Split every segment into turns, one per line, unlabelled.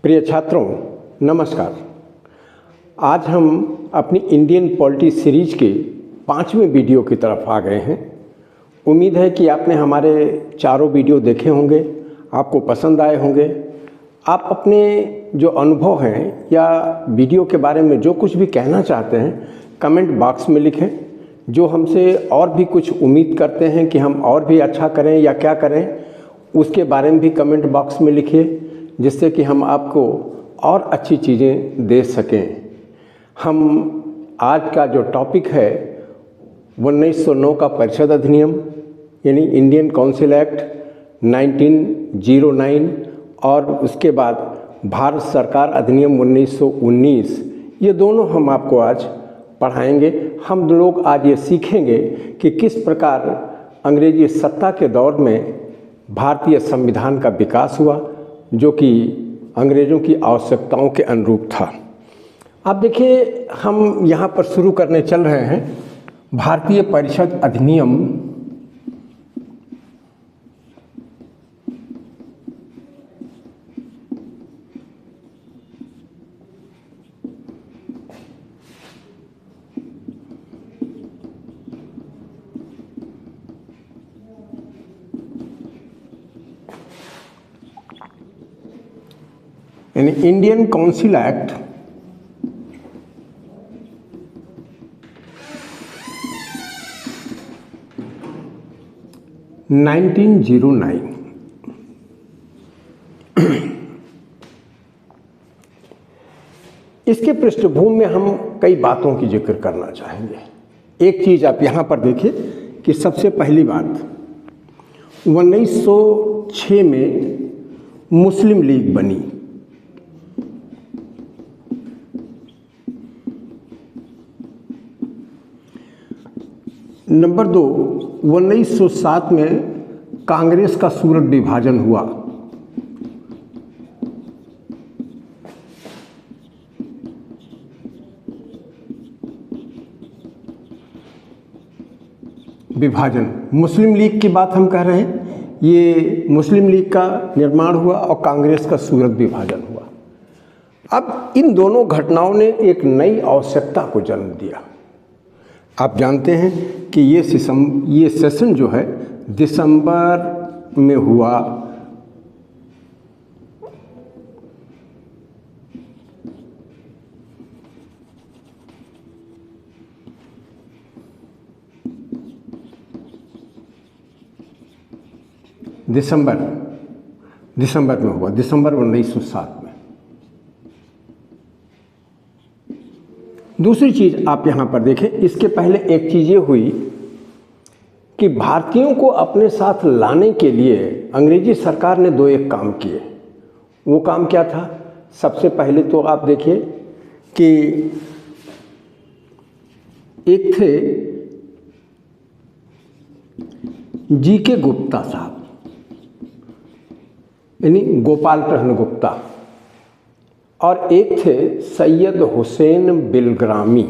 प्रिय छात्रों, नमस्कार। आज हम अपनी इंडियन पॉलिटी सीरीज के 5वें वीडियो की तरफ आ गए हैं। उम्मीद है कि आपने हमारे चारों वीडियो देखे होंगे, आपको पसंद आए होंगे। आप अपने जो अनुभव हैं या वीडियो के बारे में जो कुछ भी कहना चाहते हैं कमेंट बॉक्स में लिखें। जो हमसे और भी कुछ उम्मीद करते हैं कि हम और भी अच्छा करें या क्या करें, उसके बारे में भी कमेंट बॉक्स में लिखिए, जिससे कि हम आपको और अच्छी चीज़ें दे सकें। हम आज का जो टॉपिक है 1909 का परिषद अधिनियम यानी इंडियन काउंसिल एक्ट 1909 और उसके बाद भारत सरकार अधिनियम 1919, ये दोनों हम आपको आज पढ़ाएंगे। हम लोग आज ये सीखेंगे कि किस प्रकार अंग्रेजी सत्ता के दौर में भारतीय संविधान का विकास हुआ, जो कि अंग्रेज़ों की आवश्यकताओं के अनुरूप था। अब देखिए, हम यहाँ पर शुरू करने चल रहे हैं भारतीय परिषद अधिनियम 1909 इंडियन काउंसिल एक्ट 1909। इसके पृष्ठभूमि में हम कई बातों की जिक्र करना चाहेंगे। एक चीज़ आप यहाँ पर देखिए कि सबसे पहली बात 1906 में मुस्लिम लीग बनी। नंबर 2, 1907 में कांग्रेस का सूरत विभाजन हुआ। विभाजन, मुस्लिम लीग की बात हम कह रहे हैं। ये मुस्लिम लीग का निर्माण हुआ और कांग्रेस का सूरत विभाजन हुआ। अब इन दोनों घटनाओं ने एक नई आवश्यकता को जन्म दिया। आप जानते हैं कि ये सेशन जो है दिसंबर में हुआ। दिसंबर में हुआ, दिसंबर 1907 में। दूसरी चीज़ आप यहाँ पर देखें, इसके पहले एक चीज़ ये हुई कि भारतीयों को अपने साथ लाने के लिए अंग्रेजी सरकार ने एक काम किए। वो काम क्या था? सबसे पहले तो आप देखिए कि एक थे जी.के. गुप्ता साहब, यानी गोपाल कृष्ण गुप्ता, और एक थे सैयद हुसैन बिलग्रामी।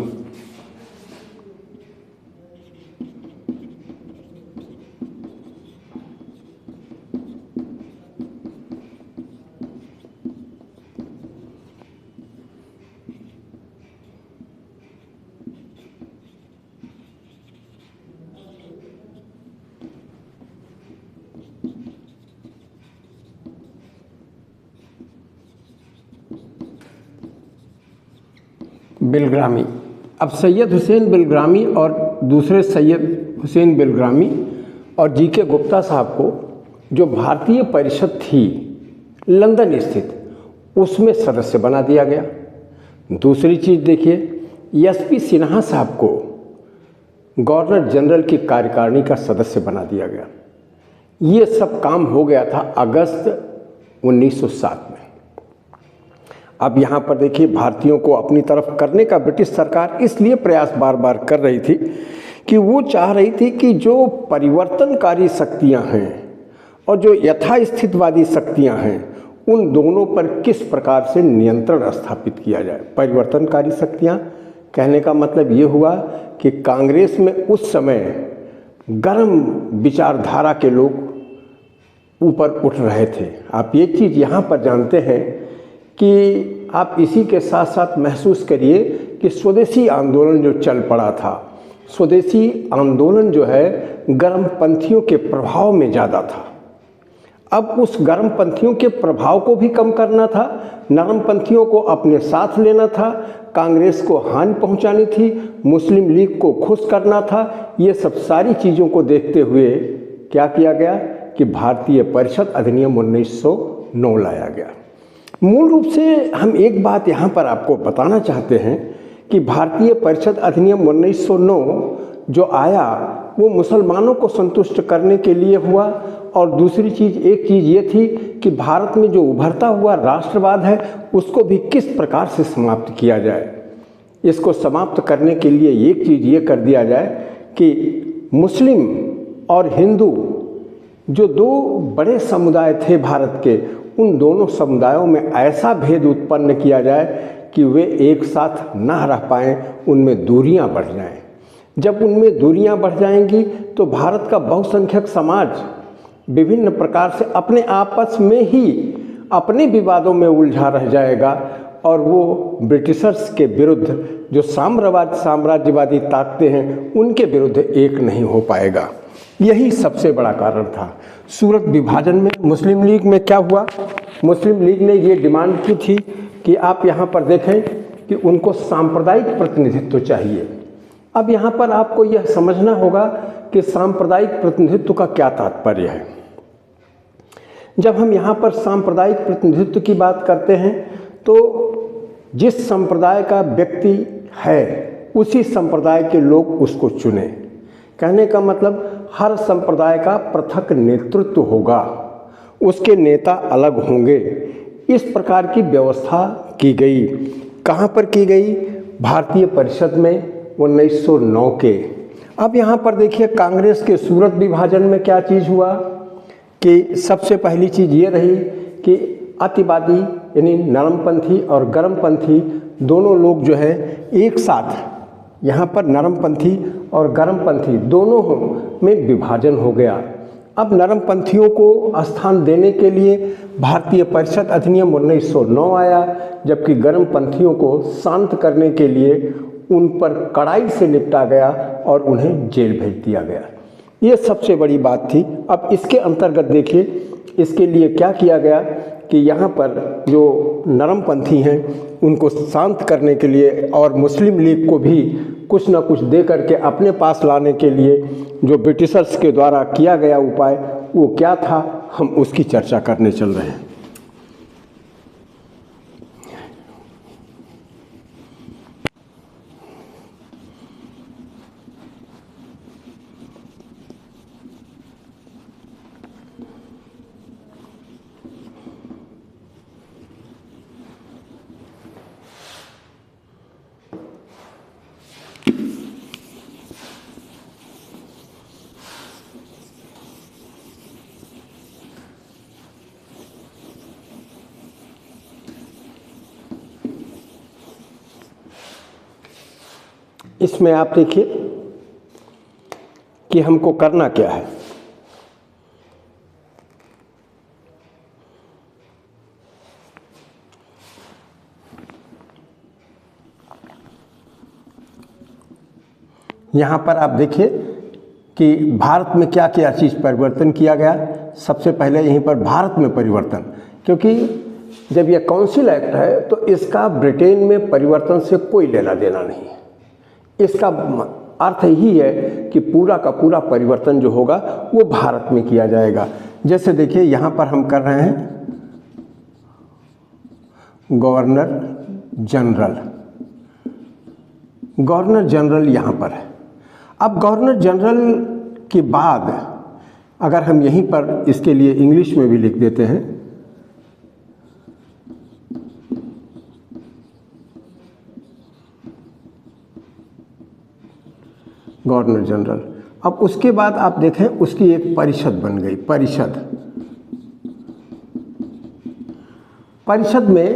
बिलग्रामी, अब सैयद हुसैन बिलग्रामी और दूसरे सैयद हुसैन बिलग्रामी और जी.के. गुप्ता साहब को जो भारतीय परिषद थी लंदन स्थित, उसमें सदस्य बना दिया गया। दूसरी चीज़ देखिए, एस.पी. सिन्हा साहब को गवर्नर जनरल की कार्यकारिणी का सदस्य बना दिया गया। ये सब काम हो गया था अगस्त 1907 में। अब यहाँ पर देखिए, भारतीयों को अपनी तरफ करने का ब्रिटिश सरकार इसलिए प्रयास बार बार कर रही थी कि वो चाह रही थी कि जो परिवर्तनकारी शक्तियाँ हैं और जो यथास्थितिवादी शक्तियाँ हैं, उन दोनों पर किस प्रकार से नियंत्रण स्थापित किया जाए। परिवर्तनकारी शक्तियाँ कहने का मतलब ये हुआ कि कांग्रेस में उस समय गर्म विचारधारा के लोग ऊपर उठ रहे थे। आप एक चीज़ यहाँ पर जानते हैं कि आप इसी के साथ साथ महसूस करिए कि स्वदेशी आंदोलन जो चल पड़ा था, स्वदेशी आंदोलन जो है गर्मपंथियों के प्रभाव में ज़्यादा था। अब उस गर्मपंथियों के प्रभाव को भी कम करना था, नरमपंथियों को अपने साथ लेना था, कांग्रेस को हानि पहुंचानी थी, मुस्लिम लीग को खुश करना था। ये सब सारी चीज़ों को देखते हुए क्या किया गया कि भारतीय परिषद अधिनियम 1909 लाया गया। मूल रूप से हम एक बात यहाँ पर आपको बताना चाहते हैं कि भारतीय परिषद अधिनियम 1909 जो आया वो मुसलमानों को संतुष्ट करने के लिए हुआ, और दूसरी चीज़ एक चीज़ ये थी कि भारत में जो उभरता हुआ राष्ट्रवाद है उसको भी किस प्रकार से समाप्त किया जाए। इसको समाप्त करने के लिए एक चीज़ ये कर दिया जाए कि मुस्लिम और हिंदू जो दो बड़े समुदाय थे भारत के, उन दोनों समुदायों में ऐसा भेद उत्पन्न किया जाए कि वे एक साथ ना रह पाएँ, उनमें दूरियां बढ़ जाएं। जब उनमें दूरियां बढ़ जाएंगी तो भारत का बहुसंख्यक समाज विभिन्न प्रकार से अपने आपस में ही अपने विवादों में उलझा रह जाएगा, और वो ब्रिटिशर्स के विरुद्ध जो साम्राज्यवादी ताकतें हैं उनके विरुद्ध एक नहीं हो पाएगा। यही सबसे बड़ा कारण था। सूरत विभाजन में मुस्लिम लीग में क्या हुआ, मुस्लिम लीग ने ये डिमांड की थी कि आप यहाँ पर देखें कि उनको सांप्रदायिक प्रतिनिधित्व चाहिए। अब यहाँ पर आपको यह समझना होगा कि सांप्रदायिक प्रतिनिधित्व का क्या तात्पर्य है। जब हम यहाँ पर सांप्रदायिक प्रतिनिधित्व की बात करते हैं तो जिस संप्रदाय का व्यक्ति है उसी संप्रदाय के लोग उसको चुने। कहने का मतलब हर संप्रदाय का पृथक नेतृत्व होगा, उसके नेता अलग होंगे। इस प्रकार की व्यवस्था की गई। कहाँ पर की गई? भारतीय परिषद में 1909 के। अब यहाँ पर देखिए कांग्रेस के सूरत विभाजन में क्या चीज़ हुआ कि सबसे पहली चीज़ ये रही कि अतिवादी यानी नरमपंथी और गर्मपंथी दोनों लोग जो है एक साथ, यहाँ पर नरमपंथी और गर्मपंथी दोनों में विभाजन हो गया। अब नरमपंथियों को स्थान देने के लिए भारतीय परिषद अधिनियम 1909 आया, जबकि गर्मपंथियों को शांत करने के लिए उन पर कड़ाई से निपटा गया और उन्हें जेल भेज दिया गया। ये सबसे बड़ी बात थी। अब इसके अंतर्गत देखिए, इसके लिए क्या किया गया कि यहाँ पर जो नरमपंथी हैं उनको शांत करने के लिए और मुस्लिम लीग को भी कुछ न कुछ दे करके अपने पास लाने के लिए जो ब्रिटिशर्स के द्वारा किया गया उपाय वो क्या था, हम उसकी चर्चा करने चल रहे हैं। इसमें आप देखिए कि हमको करना क्या है। यहाँ पर आप देखिए कि भारत में क्या क्या चीज़ परिवर्तन किया गया। सबसे पहले यहीं पर भारत में परिवर्तन, क्योंकि जब यह काउंसिल एक्ट है तो इसका ब्रिटेन में परिवर्तन से कोई लेना देना नहीं है। इसका अर्थ ही है कि पूरा का पूरा परिवर्तन जो होगा वो भारत में किया जाएगा। जैसे देखिए यहाँ पर हम कर रहे हैं गवर्नर जनरल। गवर्नर जनरल यहाँ पर है। अब गवर्नर जनरल के बाद अगर हम यहीं पर इसके लिए इंग्लिश में भी लिख देते हैं गवर्नर जनरल। अब उसके बाद आप देखें उसकी एक परिषद बन गई। परिषद में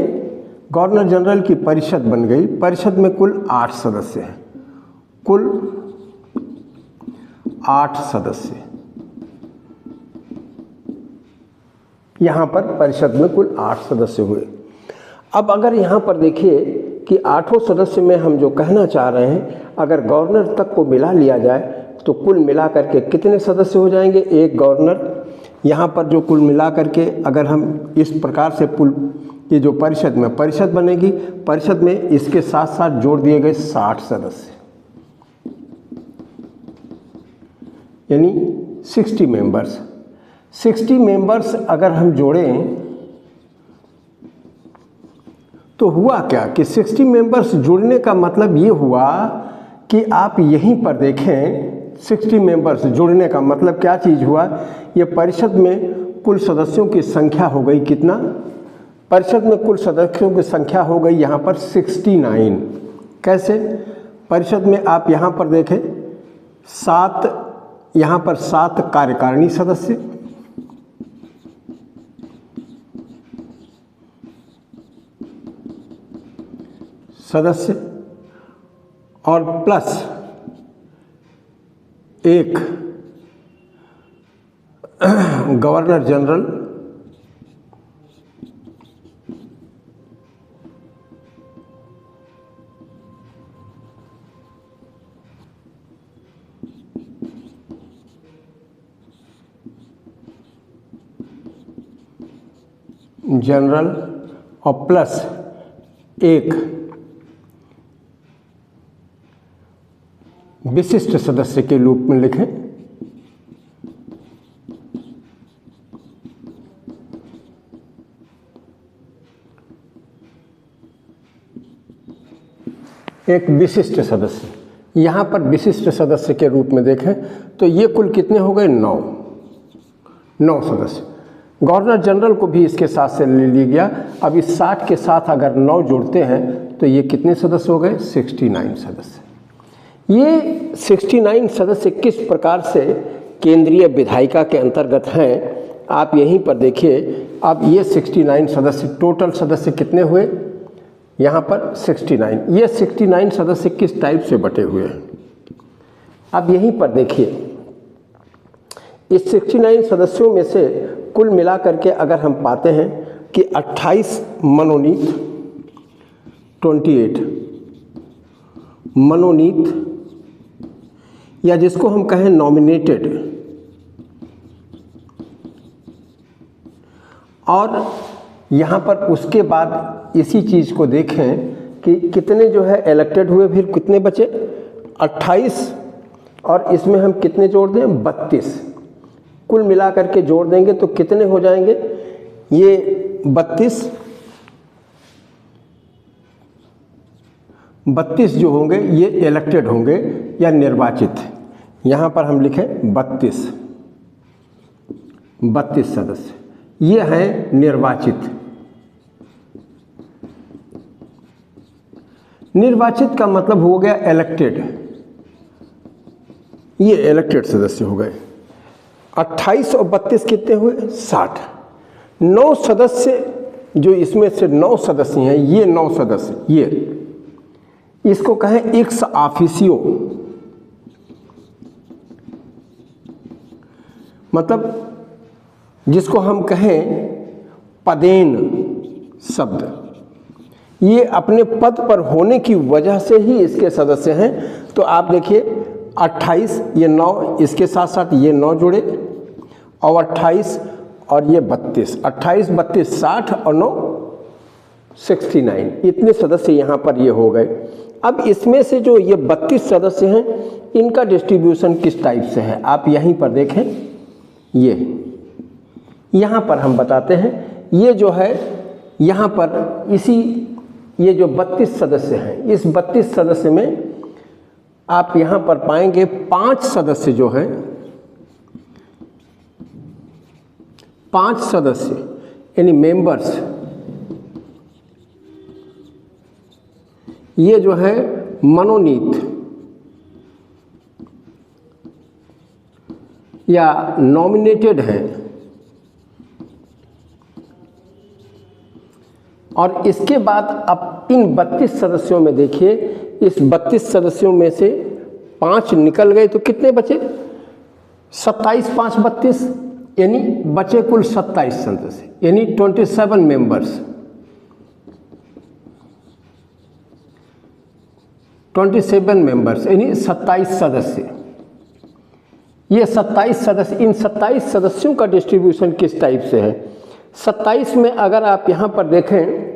गवर्नर जनरल की परिषद बन गई। परिषद में कुल 8 सदस्य हैं, कुल 8 सदस्य। यहाँ पर परिषद में कुल 8 सदस्य हुए। अब अगर यहाँ पर देखिए कि 8 सदस्य में हम जो कहना चाह रहे हैं, अगर गवर्नर तक को मिला लिया जाए तो कुल मिला करके कितने सदस्य हो जाएंगे? एक गवर्नर, यहाँ पर जो कुल मिला करके अगर हम इस प्रकार से ये जो परिषद बनेगी, परिषद में इसके साथ साथ जोड़ दिए गए 60 सदस्य, यानी 60 मेंबर्स। 60 मेंबर्स अगर हम जोड़ें तो हुआ क्या कि 60 मेंबर्स जुड़ने का मतलब ये हुआ कि आप यहीं पर देखें, 60 मेंबर्स जुड़ने का मतलब क्या चीज़ हुआ? ये परिषद में कुल सदस्यों की संख्या हो गई कितना? परिषद में कुल सदस्यों की संख्या हो गई यहाँ पर 69। कैसे? परिषद में आप यहाँ पर देखें 7 कार्यकारिणी सदस्य और प्लस 1 गवर्नर जनरल, और प्लस 1 विशिष्ट सदस्य के रूप में लिखें। एक विशिष्ट सदस्य, यहाँ पर विशिष्ट सदस्य के रूप में देखें तो ये कुल कितने हो गए? 9 सदस्य। गवर्नर जनरल को भी इसके साथ से ले लिया गया। अब इस 60 के साथ अगर 9 जोड़ते हैं तो ये कितने सदस्य हो गए? 69 सदस्य। ये 69 सदस्य किस प्रकार से केंद्रीय विधायिका के अंतर्गत हैं, आप यहीं पर देखिए। अब ये 69 सदस्य, टोटल सदस्य कितने हुए? यहाँ पर 69। ये 69 सदस्य किस टाइप से बटे हुए हैं? अब यहीं पर देखिए, इस 69 सदस्यों में से कुल मिलाकर के अगर हम पाते हैं कि 28 मनोनीत, 28 मनोनीत या जिसको हम कहें नॉमिनेटेड, और यहाँ पर उसके बाद इसी चीज़ को देखें कि कितने जो है इलेक्टेड हुए, फिर कितने बचे? 28, और इसमें हम कितने जोड़ दें? 32। कुल मिला करके जोड़ देंगे तो कितने हो जाएंगे? ये 32 जो होंगे ये इलेक्टेड होंगे या निर्वाचित। यहाँ पर हम लिखें 32 सदस्य, ये हैं निर्वाचित। निर्वाचित का मतलब हो गया इलेक्टेड, ये इलेक्टेड सदस्य हो गए। 28 और 32 कितने हुए? 60। 9 सदस्य जो इसमें से 9 सदस्य हैं, ये 9 सदस्य, ये इसको कहें एक्स ऑफिसियो, मतलब जिसको हम कहें पदेन शब्द, ये अपने पद पर होने की वजह से ही इसके सदस्य हैं। तो आप देखिए 28, ये 9, इसके साथ साथ ये 9 जुड़े, और 28 और ये 32, 28 32 60 और 9 69, इतने सदस्य यहाँ पर ये हो गए। अब इसमें से जो ये 32 सदस्य हैं, इनका डिस्ट्रीब्यूशन किस टाइप से है, आप यहीं पर देखें। ये यहाँ पर हम बताते हैं, ये जो है यहाँ पर ये जो 32 सदस्य हैं, इस 32 सदस्य में आप यहाँ पर पाएंगे 5 सदस्य जो हैं, 5 सदस्य यानी मेंबर्स, ये जो है मनोनीत या नॉमिनेटेड हैं, और इसके बाद अब इन 32 सदस्यों में देखिए, इस 32 सदस्यों में से 5 निकल गए तो कितने बचे? 27 5 32, यानी बचे कुल 27 सदस्य, यानी 27 मेंबर्स। 27 मेंबर्स यानी 27 सदस्य। ये 27 सदस्य, इन 27 सदस्यों का डिस्ट्रीब्यूशन किस टाइप से है? 27 में अगर आप यहाँ पर देखें,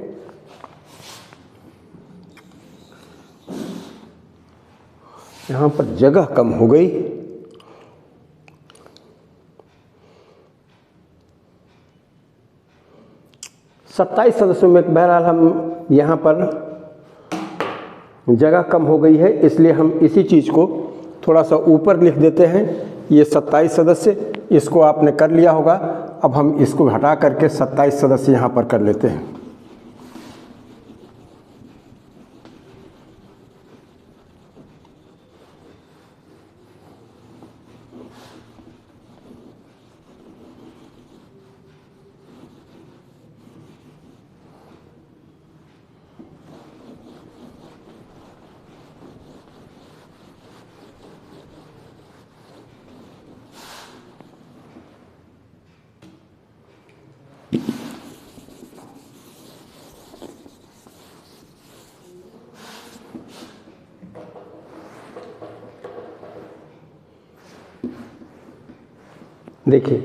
यहाँ पर जगह कम हो गई, सत्ताईस सदस्यों में बहरहाल हम यहाँ पर जगह कम हो गई है, इसलिए हम इसी चीज़ को थोड़ा सा ऊपर लिख देते हैं। ये 27 सदस्य, इसको आपने कर लिया होगा। अब हम इसको हटा करके 27 सदस्य यहाँ पर कर लेते हैं। देखिए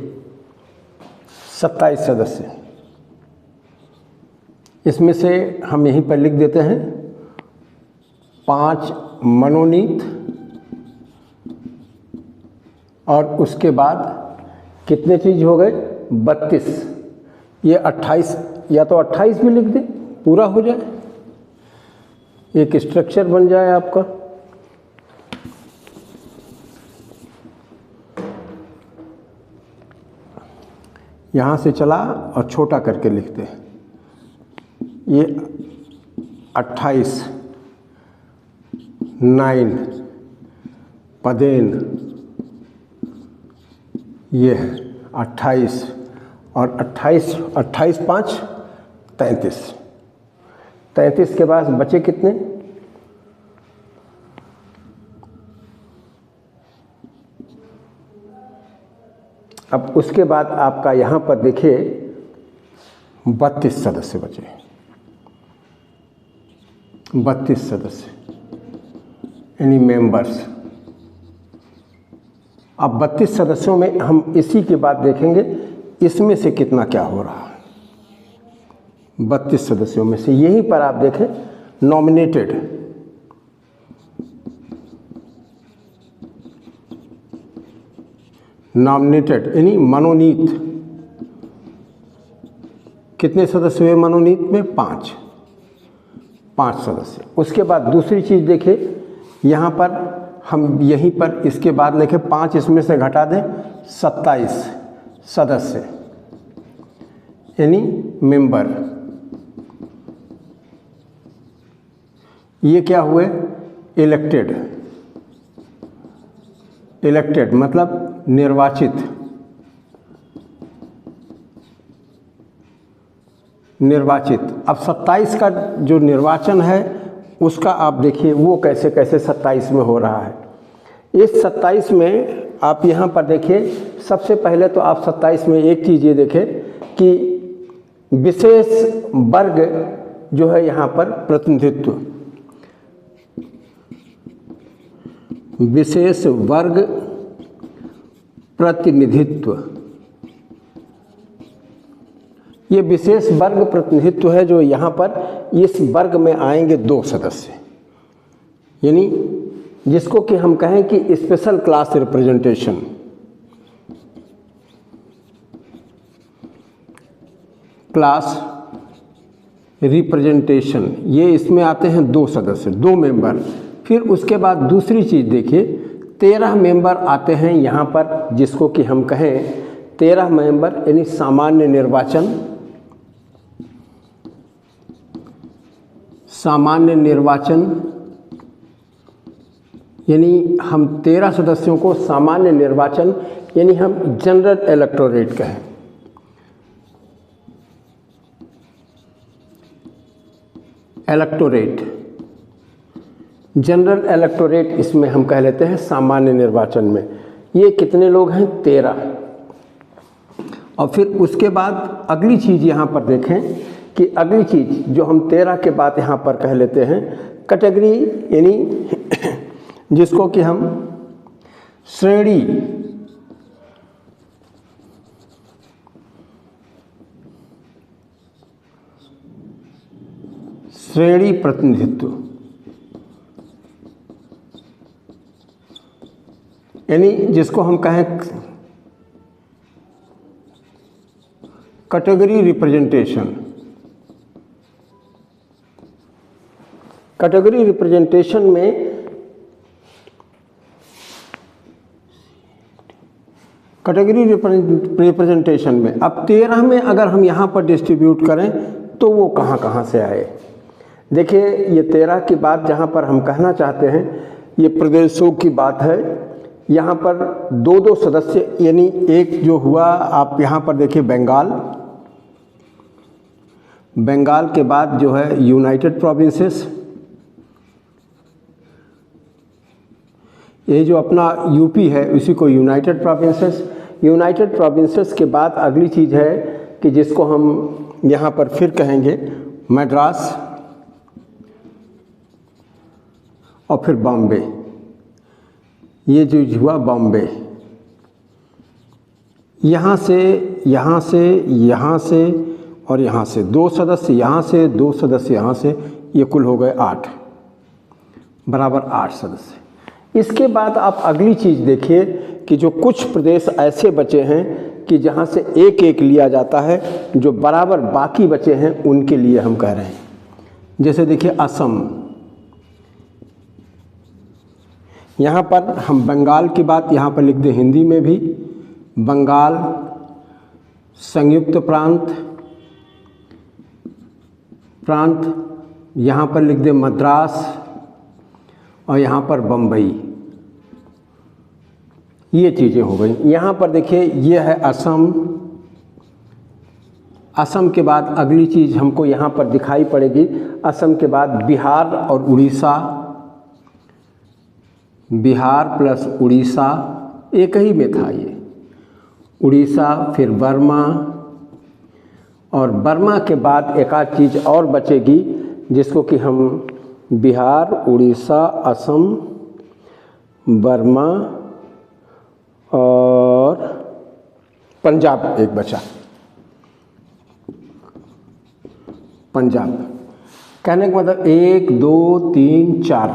27 सदस्य, इसमें से हम यहीं पर लिख देते हैं 5 मनोनीत, और उसके बाद कितने चीज़ हो गए? 32। ये 28, या तो 28 भी लिख दें, पूरा हो जाए, एक स्ट्रक्चर बन जाए आपका। यहाँ से चला और छोटा करके लिखते हैं। ये 28 9 पदेन, ये है 28, और 28 5 33। 33 के बाद बचे कितने? अब उसके बाद आपका यहाँ पर देखिए 32 सदस्य बचे। 32 सदस्य यानी मेंबर्स। अब 32 सदस्यों में हम इसी के बाद देखेंगे इसमें से कितना क्या हो रहा है। 32 सदस्यों में से यहीं पर आप देखें नॉमिनेटेड, नॉमिनेटेड यानी मनोनीत, कितने सदस्य हुए मनोनीत में? 5 सदस्य। उसके बाद दूसरी चीज़ देखिए, यहाँ पर हम यहीं पर इसके बाद लिखे 5, इसमें से घटा दें 27 सदस्य यानी मेंबर। ये क्या हुए? इलेक्टेड। इलेक्टेड मतलब निर्वाचित। निर्वाचित। अब 27 का जो निर्वाचन है उसका आप देखिए वो कैसे कैसे 27 में हो रहा है। इस 27 में आप यहाँ पर देखिए, सबसे पहले तो आप 27 में एक चीज़ ये देखें कि विशेष वर्ग जो है यहाँ पर प्रतिनिधित्व, विशेष वर्ग प्रतिनिधित्व, ये विशेष वर्ग प्रतिनिधित्व है जो यहाँ पर इस वर्ग में आएंगे 2 सदस्य, यानी जिसको कि हम कहें कि special class representation. Class representation, ये इसमें आते हैं 2 सदस्य, 2 मेंबर। फिर उसके बाद दूसरी चीज़ देखिए 13 मेंबर आते हैं यहाँ पर, जिसको कि हम कहें 13 मेंबर यानी सामान्य निर्वाचन। सामान्य निर्वाचन यानी हम 13 सदस्यों को सामान्य निर्वाचन यानी हम जनरल इलेक्टोरेट कहें। इलेक्टोरेट, जनरल इलेक्टोरेट इसमें हम कह लेते हैं सामान्य निर्वाचन में। ये कितने लोग हैं? 13। और फिर उसके बाद अगली चीज़ यहाँ पर देखें कि अगली चीज़ जो हम 13 के बाद यहाँ पर कह लेते हैं कैटेगरी यानी जिसको कि हम श्रेणी प्रतिनिधित्व यानी जिसको हम कहें कैटेगरी रिप्रेजेंटेशन। कैटेगरी रिप्रेजेंटेशन में अब 13 में अगर हम यहाँ पर डिस्ट्रीब्यूट करें तो वो कहाँ कहाँ से आए। देखिए ये 13 की बात जहाँ पर हम कहना चाहते हैं ये प्रदेशों की बात है। यहाँ पर दो दो सदस्य यानी एक जो हुआ आप यहाँ पर देखिए बंगाल के बाद जो है यूनाइटेड प्रोविंसेस, ये जो अपना यूपी है उसी को यूनाइटेड प्रोविंसेस के बाद अगली चीज़ है कि जिसको हम यहाँ पर फिर कहेंगे मद्रास और फिर बॉम्बे। ये जो हुआ बॉम्बे, यहाँ से और यहाँ से 2 सदस्य, यहाँ से 2 सदस्य, यहाँ से, ये कुल हो गए 8 बराबर 8 सदस्य। इसके बाद आप अगली चीज़ देखिए कि जो कुछ प्रदेश ऐसे बचे हैं कि जहाँ से एक एक लिया जाता है, जो बराबर बाकी बचे हैं उनके लिए हम कह रहे हैं। जैसे देखिए असम, यहाँ पर हम बंगाल की बात यहाँ पर लिख दें हिंदी में भी, बंगाल संयुक्त प्रांत, यहाँ पर लिख दें मद्रास और यहाँ पर बम्बई। ये चीज़ें हो गई। यहाँ पर देखिए ये है असम के बाद अगली चीज़ हमको यहाँ पर दिखाई पड़ेगी। असम के बाद बिहार और उड़ीसा, बिहार प्लस उड़ीसा एक ही में था ये, उड़ीसा, फिर बर्मा, और बर्मा के बाद एक आध चीज़ और बचेगी जिसको कि हम बिहार, उड़ीसा, असम, बर्मा और पंजाब एक बचा। पंजाब कहने का मतलब 1 2 3 4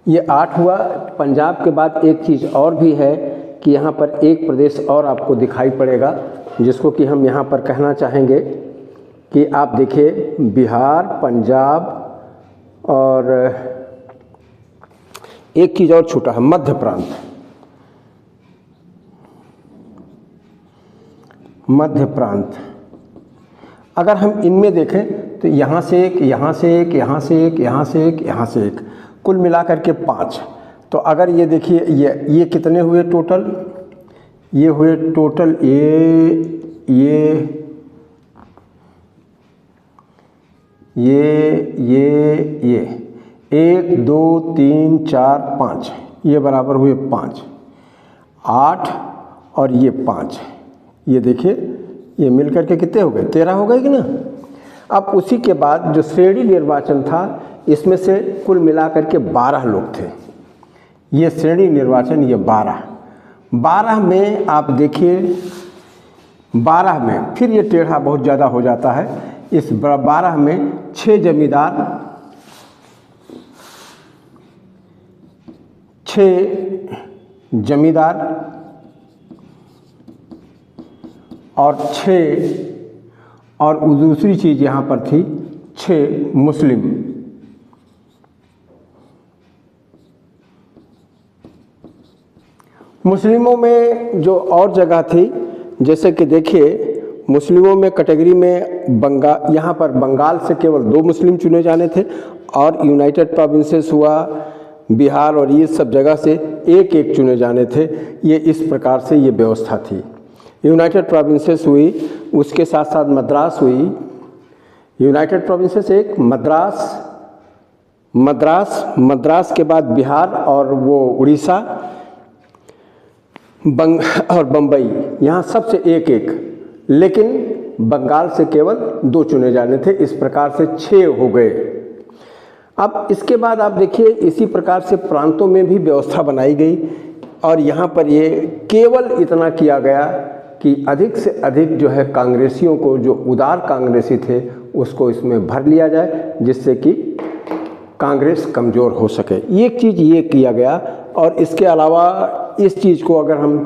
ये 8 हुआ। पंजाब के बाद एक चीज़ और भी है कि यहाँ पर एक प्रदेश और आपको दिखाई पड़ेगा जिसको कि हम यहाँ पर कहना चाहेंगे कि आप देखिए बिहार, पंजाब और एक चीज़ और छूटा है मध्य प्रांत। अगर हम इनमें देखें तो यहाँ से एक, यहाँ से एक, यहाँ से एक, यहाँ से एक, यहाँ से एक, कुल मिलाकर के 5। तो अगर ये देखिए ये कितने हुए टोटल, ये हुए टोटल ये 1 2 3 4 5, ये बराबर हुए 5, 8 और ये 5, ये देखिए ये मिलकर के कितने हो गए, 13 हो गए कि ना। अब उसी के बाद जो श्रेणी निर्वाचन था इसमें से कुल मिलाकर के 12 लोग थे। ये श्रेणी निर्वाचन ये 12 में आप देखिए 12 में फिर ये टेढ़ा बहुत ज़्यादा हो जाता है। इस 12 में 6 जमींदार, 6 जमींदार और 6 और दूसरी चीज़ यहाँ पर थी 6 मुस्लिम। मुस्लिमों में जो और जगह थी जैसे कि देखिए मुस्लिमों में कैटेगरी में यहाँ पर बंगाल से केवल 2 मुस्लिम चुने जाने थे और यूनाइटेड प्रोविंसेस हुआ, बिहार और ये सब जगह से एक एक चुने जाने थे। ये इस प्रकार से ये व्यवस्था थी। यूनाइटेड प्रोविंसेस हुई, उसके साथ साथ मद्रास हुई। यूनाइटेड प्रोविंसेस एक, मद्रास के बाद बिहार और वो उड़ीसा और बम्बई, यहाँ सबसे एक एक, लेकिन बंगाल से केवल 2 चुने जाने थे। इस प्रकार से 6 हो गए। अब इसके बाद आप देखिए इसी प्रकार से प्रांतों में भी व्यवस्था बनाई गई और यहाँ पर ये केवल इतना किया गया कि अधिक से अधिक जो है कांग्रेसियों को, जो उदार कांग्रेसी थे, उसको इसमें भर लिया जाए जिससे कि कांग्रेस कमज़ोर हो सके। एक चीज़ ये किया गया। और इसके अलावा इस चीज़ को अगर हम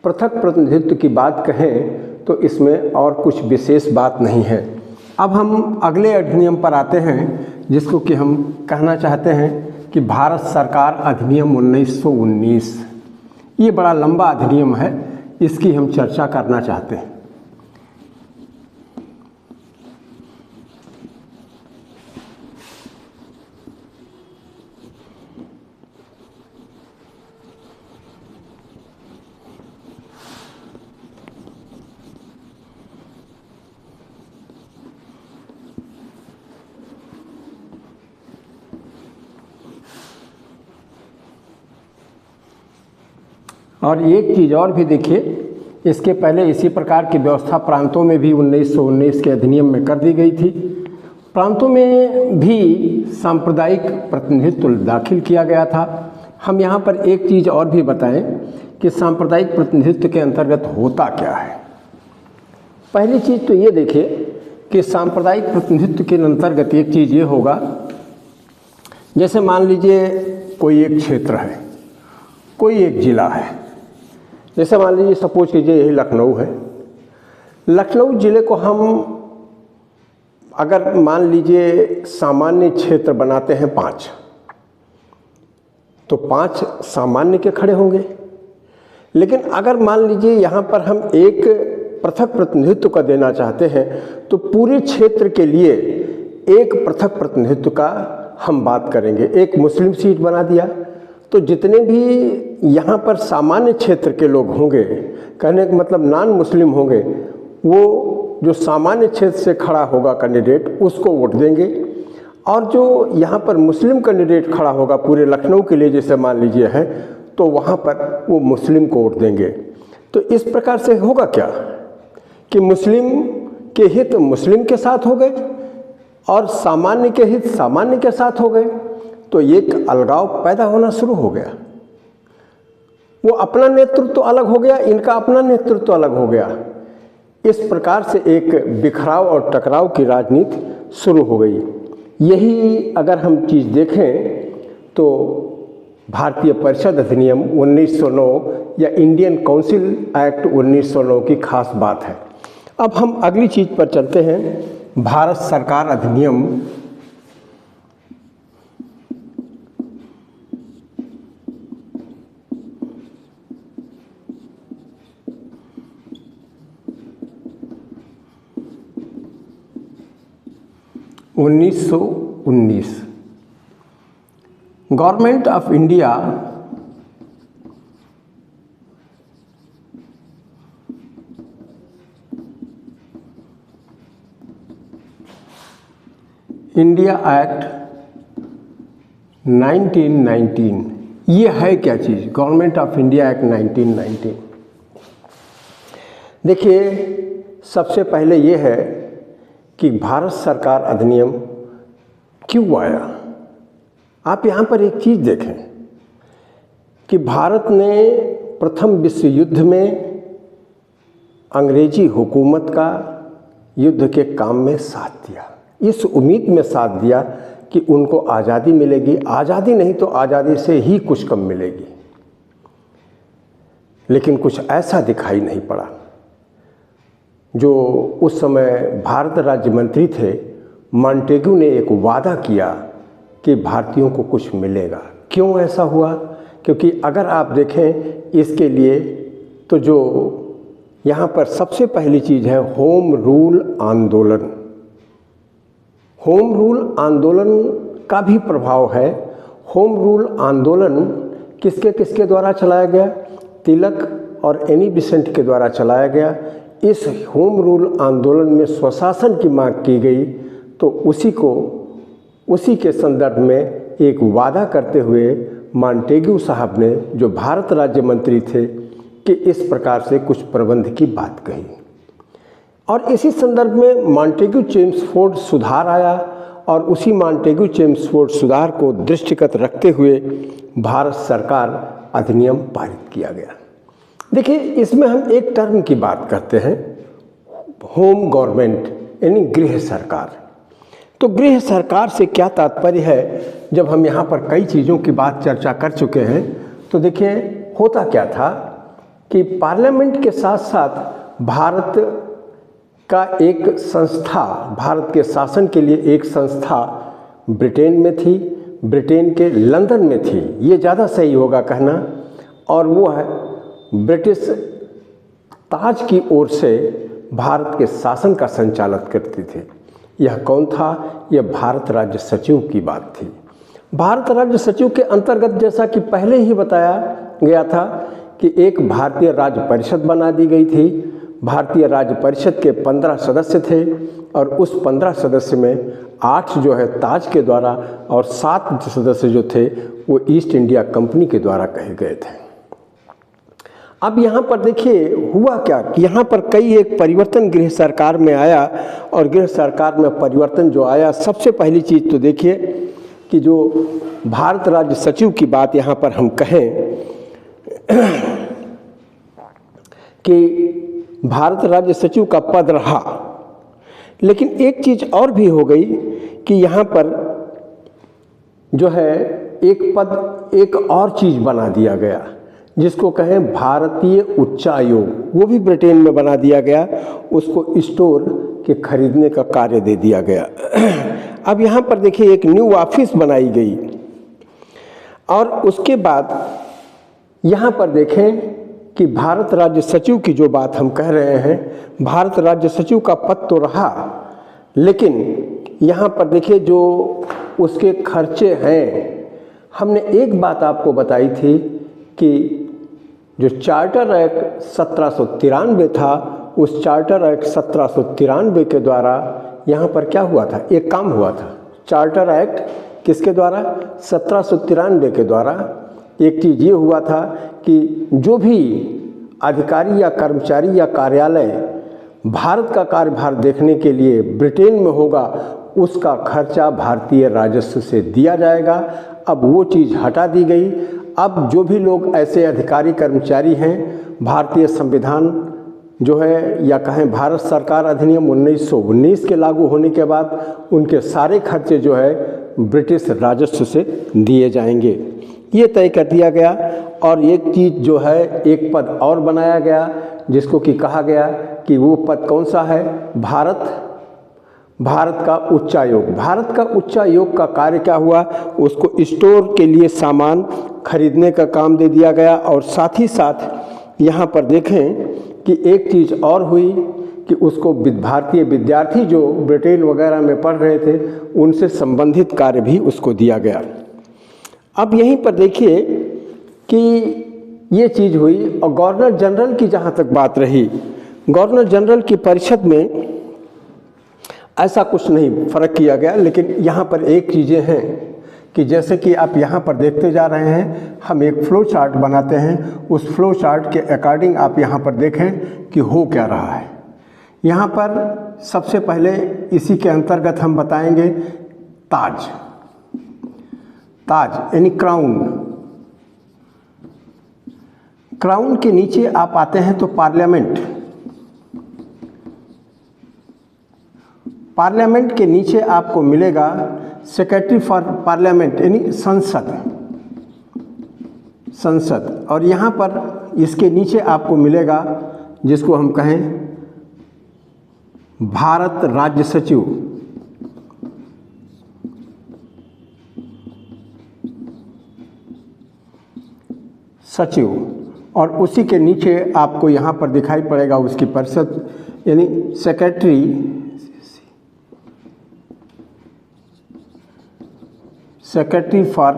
पृथक प्रतिनिधित्व की बात कहें तो इसमें और कुछ विशेष बात नहीं है। अब हम अगले अधिनियम पर आते हैं जिसको कि हम कहना चाहते हैं कि भारत सरकार अधिनियम 1919। ये बड़ा लंबा अधिनियम है, इसकी हम चर्चा करना चाहते हैं। और एक चीज़ और भी देखिए, इसके पहले इसी प्रकार की व्यवस्था प्रांतों में भी 1919 के अधिनियम में कर दी गई थी। प्रांतों में भी सांप्रदायिक प्रतिनिधित्व दाखिल किया गया था। हम यहाँ पर एक चीज़ और भी बताएं कि सांप्रदायिक प्रतिनिधित्व के अंतर्गत होता क्या है। पहली चीज़ तो ये देखिए कि सांप्रदायिक प्रतिनिधित्व के अंतर्गत एक चीज़ ये होगा, जैसे मान लीजिए कोई एक क्षेत्र है, कोई एक ज़िला है, जैसे मान लीजिए सपोज कीजिए यही लखनऊ है। लखनऊ ज़िले को हम अगर मान लीजिए सामान्य क्षेत्र बनाते हैं 5, तो 5 सामान्य के खड़े होंगे। लेकिन अगर मान लीजिए यहाँ पर हम एक पृथक प्रतिनिधित्व का देना चाहते हैं तो पूरे क्षेत्र के लिए एक पृथक प्रतिनिधित्व का हम बात करेंगे। एक मुस्लिम सीट बना दिया तो जितने भी यहाँ पर सामान्य क्षेत्र के लोग होंगे, कहने का मतलब नॉन मुस्लिम होंगे, वो जो सामान्य क्षेत्र से खड़ा होगा कैंडिडेट उसको वोट देंगे। और जो यहाँ पर मुस्लिम कैंडिडेट खड़ा होगा पूरे लखनऊ के लिए जैसे मान लीजिए है, तो वहाँ पर वो मुस्लिम को वोट देंगे। तो इस प्रकार से होगा क्या कि मुस्लिम के हित मुस्लिम के साथ हो गए और सामान्य के हित सामान्य के साथ हो गए। तो एक अलगाव पैदा होना शुरू हो गया। वो अपना नेतृत्व तो अलग हो गया, इनका अपना नेतृत्व तो अलग हो गया। इस प्रकार से एक बिखराव और टकराव की राजनीति शुरू हो गई। यही अगर हम चीज़ देखें तो भारतीय परिषद अधिनियम 1909 या इंडियन काउंसिल एक्ट 1909 की खास बात है। अब हम अगली चीज़ पर चलते हैं, भारत सरकार अधिनियम 1919। Government of India India act 1919। ये है क्या चीज़? Government of India act 1919। देखिए सबसे पहले ये है कि भारत सरकार अधिनियम क्यों आया। आप यहाँ पर एक चीज़ देखें कि भारत ने प्रथम विश्व युद्ध में अंग्रेजी हुकूमत का युद्ध के काम में साथ दिया, इस उम्मीद में साथ दिया कि उनको आज़ादी मिलेगी, आज़ादी नहीं तो आज़ादी से ही कुछ कम मिलेगी। लेकिन कुछ ऐसा दिखाई नहीं पड़ा। जो उस समय भारत राज्य मंत्री थे मॉन्टेग्यू ने एक वादा किया कि भारतीयों को कुछ मिलेगा। क्यों ऐसा हुआ? क्योंकि अगर आप देखें इसके लिए तो जो यहाँ पर सबसे पहली चीज़ है होम रूल आंदोलन। होम रूल आंदोलन का भी प्रभाव है। होम रूल आंदोलन किसके किसके द्वारा चलाया गया? तिलक और एनी बेसेंट के द्वारा चलाया गया। इस होम रूल आंदोलन में स्वशासन की मांग की गई, तो उसी के संदर्भ में एक वादा करते हुए मॉन्टेग्यू साहब ने, जो भारत राज्य मंत्री थे, कि इस प्रकार से कुछ प्रबंध की बात कही। और इसी संदर्भ में मॉन्टेग्यू चेम्सफोर्ड सुधार आया और उसी मॉन्टेग्यू चेम्सफोर्ड सुधार को दृष्टिगत रखते हुए भारत सरकार अधिनियम पारित किया गया। देखिए, इसमें हम एक टर्म की बात करते हैं, होम गवर्नमेंट यानी गृह सरकार। तो गृह सरकार से क्या तात्पर्य है, जब हम यहाँ पर कई चीज़ों की बात चर्चा कर चुके हैं, तो देखिए होता क्या था कि पार्लियामेंट के साथ साथ भारत का एक संस्था, भारत के शासन के लिए एक संस्था ब्रिटेन में थी, ब्रिटेन के लंदन में थी, ये ज़्यादा सही होगा कहना, और वो है ब्रिटिश ताज की ओर से भारत के शासन का संचालन करती थी। यह कौन था? यह भारत राज्य सचिव की बात थी। भारत राज्य सचिव के अंतर्गत, जैसा कि पहले ही बताया गया था, कि एक भारतीय राज्य परिषद बना दी गई थी। भारतीय राज्य परिषद के 15 सदस्य थे और उस 15 सदस्य में 8 जो है ताज के द्वारा और 7 सदस्य जो थे वो ईस्ट इंडिया कंपनी के द्वारा कहे गए थे। अब यहाँ पर देखिए हुआ क्या कि यहाँ पर कई एक परिवर्तन गृह सरकार में आया, और गृह सरकार में परिवर्तन जो आया, सबसे पहली चीज़ तो देखिए कि जो भारत राज्य सचिव की बात यहाँ पर हम कहें कि भारत राज्य सचिव का पद रहा, लेकिन एक चीज़ और भी हो गई कि यहाँ पर जो है एक पद, एक और चीज़ बना दिया गया जिसको कहें भारतीय उच्चायोग। वो भी ब्रिटेन में बना दिया गया, उसको स्टोर के खरीदने का कार्य दे दिया गया। अब यहाँ पर देखिए एक न्यू ऑफिस बनाई गई, और उसके बाद यहाँ पर देखें कि भारत राज्य सचिव की जो बात हम कह रहे हैं, भारत राज्य सचिव का पद तो रहा, लेकिन यहाँ पर देखिए जो उसके खर्चे हैं, हमने एक बात आपको बताई थी कि जो चार्टर एक्ट 1793 था, उस चार्टर एक्ट 1793 के द्वारा यहाँ पर क्या हुआ था, एक काम हुआ था। चार्टर एक्ट किसके द्वारा? 1793 के द्वारा एक चीज़ ये हुआ था कि जो भी अधिकारी या कर्मचारी या कार्यालय भारत का कार्यभार देखने के लिए ब्रिटेन में होगा, उसका खर्चा भारतीय राजस्व से दिया जाएगा। अब वो चीज़ हटा दी गई। अब जो भी लोग ऐसे अधिकारी कर्मचारी हैं, भारतीय संविधान जो है या कहें भारत सरकार अधिनियम 1919 के लागू होने के बाद उनके सारे खर्चे जो है ब्रिटिश राजस्व से दिए जाएंगे, ये तय कर दिया गया। और एक चीज़ जो है, एक पद और बनाया गया जिसको कि कहा गया कि वो पद कौन सा है? भारत का उच्चायोग। भारत का उच्चायोग का कार्य क्या हुआ? उसको स्टोर के लिए सामान खरीदने का काम दे दिया गया। और साथ ही साथ यहाँ पर देखें कि एक चीज़ और हुई कि उसको भारतीय विद्यार्थी जो ब्रिटेन वगैरह में पढ़ रहे थे, उनसे संबंधित कार्य भी उसको दिया गया। अब यहीं पर देखिए कि ये चीज़ हुई। और गवर्नर जनरल की जहाँ तक बात रही, गवर्नर जनरल की परिषद में ऐसा कुछ नहीं फ़र्क किया गया, लेकिन यहाँ पर एक चीज़ें हैं कि जैसे कि आप यहाँ पर देखते जा रहे हैं, हम एक फ्लो चार्ट बनाते हैं, उस फ्लो चार्ट के अकॉर्डिंग आप यहाँ पर देखें कि हो क्या रहा है। यहाँ पर सबसे पहले इसी के अंतर्गत हम बताएंगे ताज। ताज यानी क्राउन। क्राउन के नीचे आप आते हैं तो पार्लियामेंट। पार्लियामेंट के नीचे आपको मिलेगा सेक्रेटरी फॉर पार्लियामेंट यानी संसद। संसद। और यहाँ पर इसके नीचे आपको मिलेगा जिसको हम कहें भारत राज्य सचिव। सचिव। और उसी के नीचे आपको यहाँ पर दिखाई पड़ेगा उसकी परिषद यानी secretary for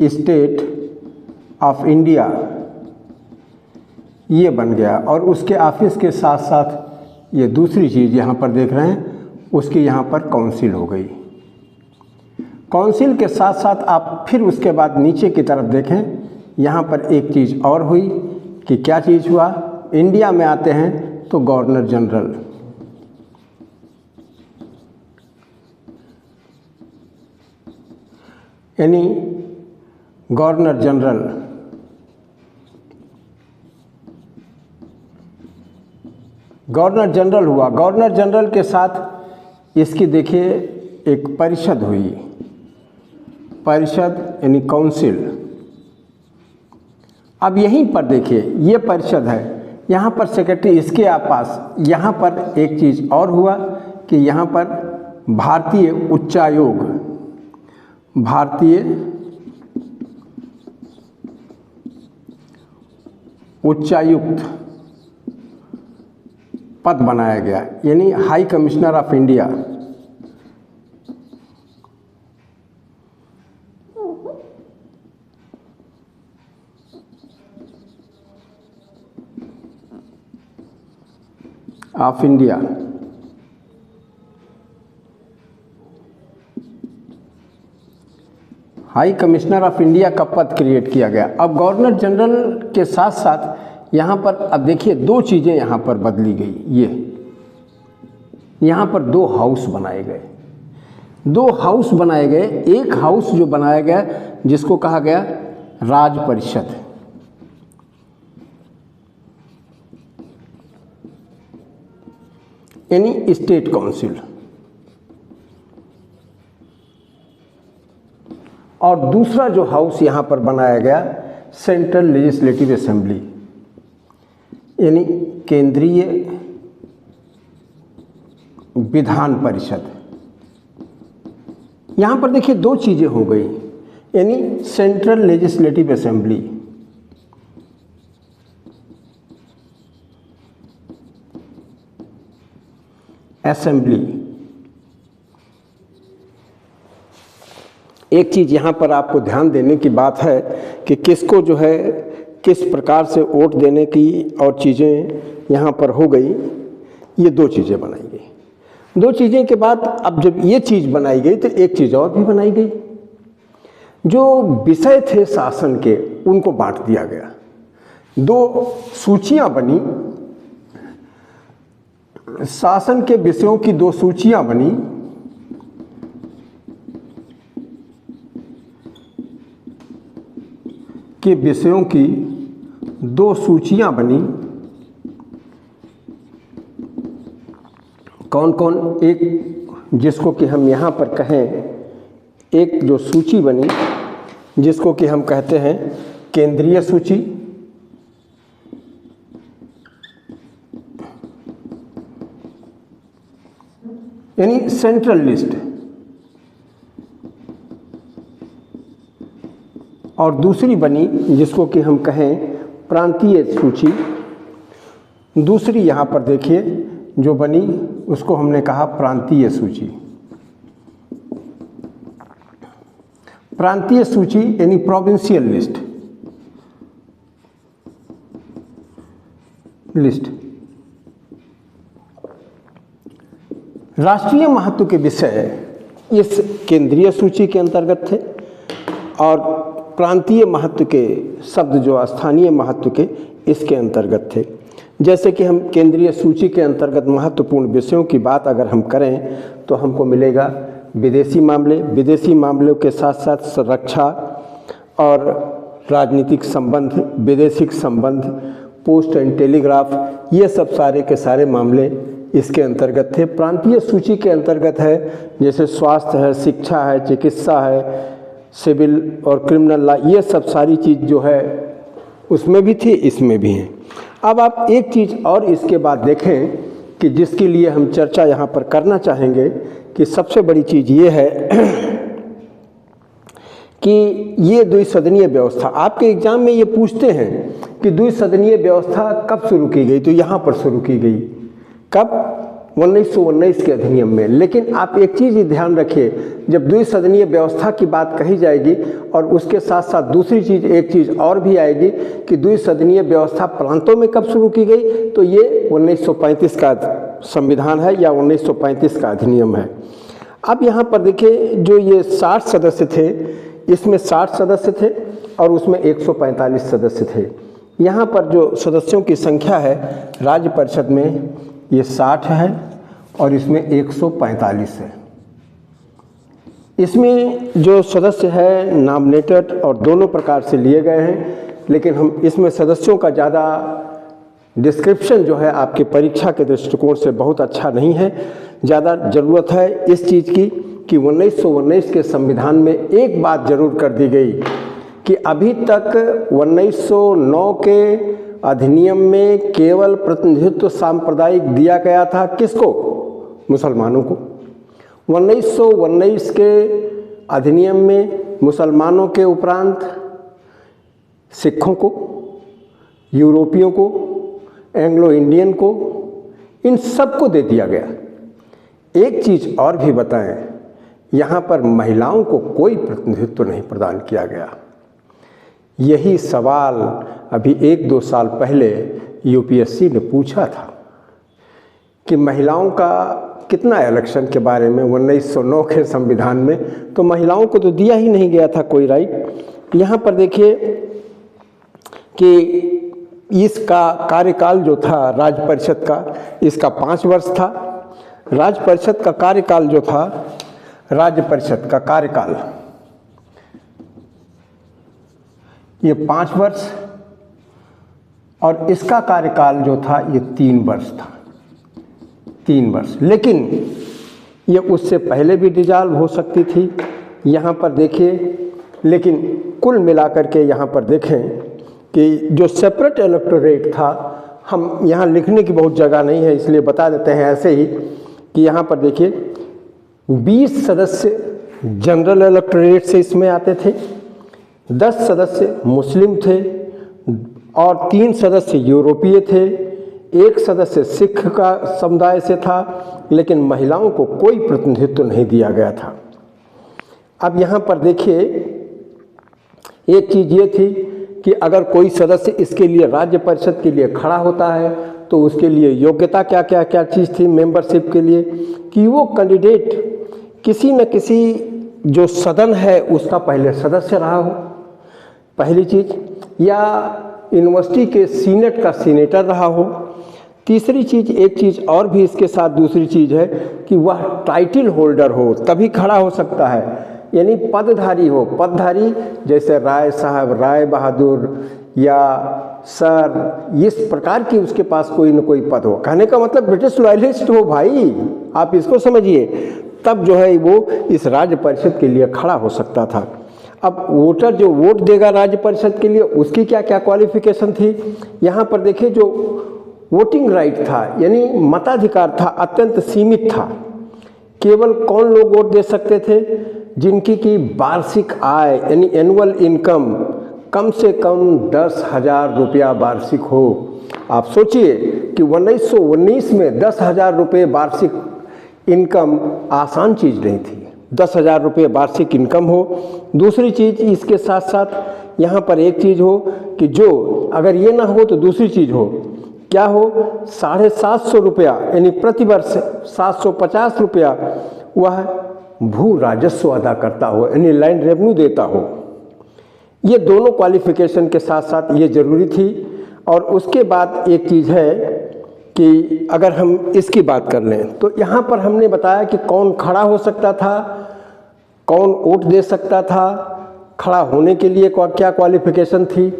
state of India, ये बन गया। और उसके ऑफिस के साथ साथ ये दूसरी चीज़ यहाँ पर देख रहे हैं, उसकी यहाँ पर काउंसिल हो गई। काउंसिल के साथ साथ आप फिर उसके बाद नीचे की तरफ देखें, यहाँ पर एक चीज़ और हुई कि क्या चीज़ हुआ? इंडिया में आते हैं तो गवर्नर जनरल। यानी गवर्नर जनरल, गवर्नर जनरल हुआ। गवर्नर जनरल के साथ इसकी देखिए एक परिषद हुई, परिषद यानी काउंसिल। अब यहीं पर देखिए ये परिषद है, यहाँ पर सेक्रेटरी, इसके पास यहाँ पर एक चीज़ और हुआ कि यहाँ पर भारतीय उच्चायोग, भारतीय उच्चायुक्त पद बनाया गया, यानी high commissioner of India. Of India. High commissioner of India का पद क्रिएट किया गया। अब गवर्नर जनरल के साथ साथ यहाँ पर अब देखिए दो चीज़ें यहाँ पर बदली गई। ये यहाँ पर दो हाउस बनाए गए, दो हाउस बनाए गए। एक हाउस जो बनाया गया जिसको कहा गया राज परिषद, यानी स्टेट काउंसिल, और दूसरा जो हाउस यहाँ पर बनाया गया सेंट्रल लेजिस्लेटिव असेंबली, यानी केंद्रीय विधान परिषद। यहाँ पर देखिए दो चीज़ें हो गई, यानी सेंट्रल लेजिस्लेटिव असेंबली, एक चीज़ यहाँ पर आपको ध्यान देने की बात है कि किसको जो है किस प्रकार से वोट देने की और चीज़ें यहाँ पर हो गई। ये दो चीज़ें बनाई गई। दो चीज़ें के बाद अब जब ये चीज़ बनाई गई तो एक चीज़ और भी बनाई गई। जो विषय थे शासन के उनको बांट दिया गया, दो सूचियाँ बनी, शासन के विषयों की दो सूचियाँ बनी। के विषयों की दो सूचियां बनी। कौन कौन? एक जिसको कि हम यहाँ पर कहें, एक जो सूची बनी जिसको कि हम कहते हैं केंद्रीय सूची, यानी सेंट्रल लिस्ट, और दूसरी बनी जिसको कि हम कहें प्रांतीय सूची। दूसरी यहाँ पर देखिए जो बनी उसको हमने कहा प्रांतीय सूची। प्रांतीय सूची यानी प्रोविंशियल लिस्ट। राष्ट्रीय महत्व के विषय इस केंद्रीय सूची के अंतर्गत थे और प्रांतीय महत्व के शब्द जो स्थानीय महत्व के इसके अंतर्गत थे। जैसे कि हम केंद्रीय सूची के अंतर्गत महत्वपूर्ण विषयों की बात अगर हम करें तो हमको मिलेगा विदेशी मामले, विदेशी मामलों के साथ साथ रक्षा और राजनीतिक संबंध, विदेशिक संबंध, पोस्ट एंड टेलीग्राफ, ये सब सारे के सारे मामले इसके अंतर्गत थे। प्रांतीय सूची के अंतर्गत है जैसे स्वास्थ्य है, शिक्षा है, चिकित्सा है, सिविल और क्रिमिनल लॉ, ये सब सारी चीज़ जो है उसमें भी थी, इसमें भी है। अब आप एक चीज़ और इसके बाद देखें कि जिसके लिए हम चर्चा यहाँ पर करना चाहेंगे कि सबसे बड़ी चीज़ ये है कि ये द्विसदनीय व्यवस्था। आपके एग्जाम में ये पूछते हैं कि द्विसदनीय व्यवस्था कब शुरू की गई, तो यहाँ पर शुरू की गई। कब? 1919 के अधिनियम में। लेकिन आप एक चीज़ ही ध्यान रखिए, जब द्विसदनीय व्यवस्था की बात कही जाएगी और उसके साथ साथ दूसरी चीज़, एक चीज़ और भी आएगी कि द्विसदनीय व्यवस्था प्रांतों में कब शुरू की गई, तो ये 1935 का संविधान है या 1935 का अधिनियम है। अब यहाँ पर देखिए जो ये 60 सदस्य थे, इसमें 60 सदस्य थे और उसमें 145 सदस्य थे। यहाँ पर जो सदस्यों की संख्या है राज्य परिषद में ये 60 है और इसमें 145 है। इसमें जो सदस्य है नॉमिनेटेड और दोनों प्रकार से लिए गए हैं, लेकिन हम इसमें सदस्यों का ज़्यादा डिस्क्रिप्शन जो है आपकी परीक्षा के दृष्टिकोण से बहुत अच्छा नहीं है। ज़्यादा ज़रूरत है इस चीज़ की कि 1919 के संविधान में एक बात जरूर कर दी गई कि अभी तक 1909 के अधिनियम में केवल प्रतिनिधित्व सांप्रदायिक दिया गया था। किसको? मुसलमानों को। 1919 के अधिनियम में मुसलमानों के उपरांत सिखों को, यूरोपियों को, एंग्लो इंडियन को, इन सबको दे दिया गया। एक चीज़ और भी बताएं, यहाँ पर महिलाओं को कोई प्रतिनिधित्व नहीं प्रदान किया गया। यही सवाल अभी 1-2 साल पहले यूपीएससी ने पूछा था कि महिलाओं का कितना इलेक्शन के बारे में 1909 के संविधान में, तो महिलाओं को तो दिया ही नहीं गया था कोई राइट। यहाँ पर देखिए कि इसका कार्यकाल जो था राज्य परिषद का, इसका 5 वर्ष था। राज्य परिषद का कार्यकाल जो था, राज्य परिषद का कार्यकाल ये 5 वर्ष और इसका कार्यकाल जो था ये 3 वर्ष था। 3 वर्ष, लेकिन ये उससे पहले भी डिसॉल्व हो सकती थी। यहाँ पर देखिए, लेकिन कुल मिलाकर के यहाँ पर देखें कि जो सेपरेट इलेक्टोरेट था, हम यहाँ लिखने की बहुत जगह नहीं है इसलिए बता देते हैं ऐसे ही कि यहाँ पर देखिए 20 सदस्य जनरल इलेक्टोरेट से इसमें आते थे, 10 सदस्य मुस्लिम थे और 3 सदस्य यूरोपीय थे, 1 सदस्य सिख का समुदाय से था, लेकिन महिलाओं को कोई प्रतिनिधित्व नहीं दिया गया था। अब यहाँ पर देखिए एक चीज़ ये थी कि अगर कोई सदस्य इसके लिए राज्य परिषद के लिए खड़ा होता है तो उसके लिए योग्यता क्या चीज़ थी मेंबरशिप के लिए, कि वो कैंडिडेट किसी न किसी जो सदन है उसका पहले सदस्य रहा हो, पहली चीज़, या यूनिवर्सिटी के सीनेट का सीनेटर रहा हो। तीसरी चीज़, एक चीज़ और भी इसके साथ दूसरी चीज़ है कि वह टाइटल होल्डर हो तभी खड़ा हो सकता है, यानी पदधारी हो। पदधारी जैसे राय साहब, राय बहादुर या सर, इस प्रकार की उसके पास कोई न कोई पद हो। कहने का मतलब ब्रिटिश लॉयलिस्ट हो भाई, आप इसको समझिए, तब जो है वो इस राज्य परिषद के लिए खड़ा हो सकता था। अब वोटर जो वोट देगा राज्य परिषद के लिए उसकी क्या क्या क्वालिफिकेशन थी, यहाँ पर देखिए। जो वोटिंग राइट था यानी मताधिकार था, अत्यंत सीमित था। केवल कौन लोग वोट दे सकते थे? जिनकी की वार्षिक आय यानी एनुअल इनकम कम से कम 10,000 रुपया वार्षिक हो। आप सोचिए कि 1919 में 10,000 रुपये वार्षिक इनकम आसान चीज़ नहीं थी। 10,000 रुपये वार्षिक इनकम हो। दूसरी चीज़ इसके साथ साथ यहाँ पर एक चीज़ हो कि जो अगर ये ना हो तो दूसरी चीज़ हो, क्या हो, 750 रुपया यानी प्रतिवर्ष 750 रुपया वह भू राजस्व अदा करता हो, यानी लैंड रेवेन्यू देता हो। ये दोनों क्वालिफिकेशन के साथ साथ ये ज़रूरी थी। और उसके बाद एक चीज़ है कि अगर हम इसकी बात कर लें तो यहाँ पर हमने बताया कि कौन खड़ा हो सकता था, कौन वोट दे सकता था, खड़ा होने के लिए क्या क्वालिफिकेशन थी।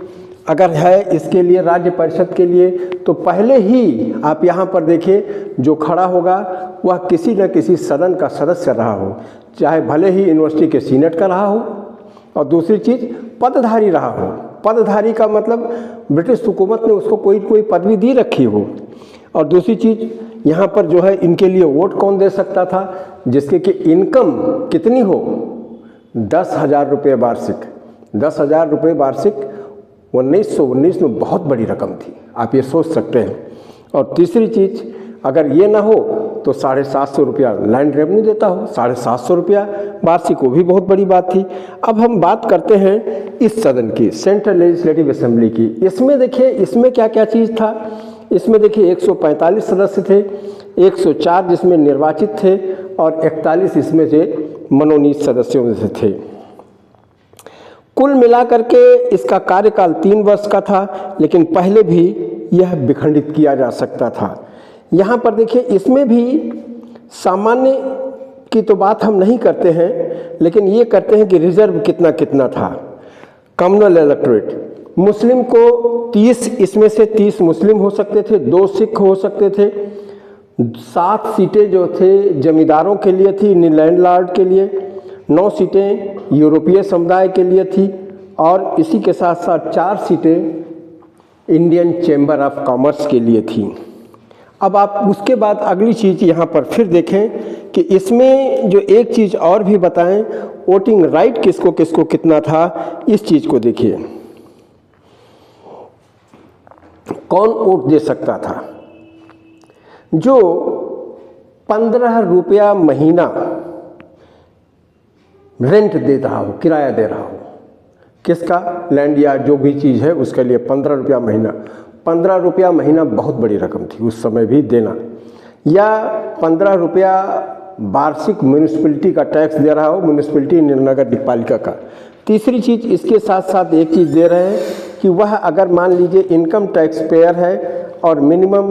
अगर है इसके लिए राज्य परिषद के लिए तो पहले ही आप यहाँ पर देखिए जो खड़ा होगा वह किसी न किसी सदन का सदस्य रहा हो, चाहे भले ही यूनिवर्सिटी के सीनेट का रहा हो, और दूसरी चीज़ पदधारी रहा हो। पदधारी का मतलब ब्रिटिश हुकूमत ने उसको कोई पदवी दी रखी हो। और दूसरी चीज़ यहाँ पर जो है इनके लिए वोट कौन दे सकता था, जिसके कि इनकम कितनी हो, 10,000 रुपये वार्षिक। 10,000 रुपये वार्षिक 1919 में बहुत बड़ी रकम थी, आप ये सोच सकते हैं। और तीसरी चीज़, अगर ये ना हो तो 750 रुपया लैंड रेवेन्यू देता हो, 750 रुपया वार्षिक, वो भी बहुत बड़ी बात थी। अब हम बात करते हैं इस सदन की, सेंट्रल लेजिस्लेटिव असेंबली की। इसमें देखिए इसमें क्या क्या चीज़ था। इसमें देखिए 145 सदस्य थे, 104 जिसमें निर्वाचित थे और 41 इसमें से मनोनीत सदस्यों में से थे। कुल मिलाकर के इसका कार्यकाल 3 वर्ष का था, लेकिन पहले भी यह विखंडित किया जा सकता था। यहाँ पर देखिए इसमें भी सामान्य की तो बात हम नहीं करते हैं, लेकिन ये करते हैं कि रिजर्व कितना कितना था। कम्युनल इलेक्टोरेट, मुस्लिम को 30, इसमें से 30 मुस्लिम हो सकते थे, 2 सिख हो सकते थे, 7 सीटें जो थे जमींदारों के लिए थी, लैंडलॉर्ड के लिए, 9 सीटें यूरोपीय समुदाय के लिए थी, और इसी के साथ साथ 4 सीटें इंडियन चैम्बर ऑफ कॉमर्स के लिए थी। अब आप उसके बाद अगली चीज़ यहाँ पर फिर देखें कि इसमें जो एक चीज़ और भी बताएं, वोटिंग राइट किसको किसको कितना था, इस चीज़ को देखिए। कौन वोट दे सकता था? जो 15 रुपया महीना रेंट दे रहा हो, किराया दे रहा हो, किसका? लैंड या जो भी चीज़ है उसके लिए 15 रुपया महीना। 15 रुपया महीना बहुत बड़ी रकम थी उस समय भी देना। या 15 रुपया वार्षिक म्यूनिसिपैलिटी का टैक्स दे रहा हो, म्यूनिसिपैलिटी नगर पालिका का। तीसरी चीज़, इसके साथ साथ एक चीज़ दे रहे हैं कि वह अगर मान लीजिए इनकम टैक्स पेयर है और मिनिमम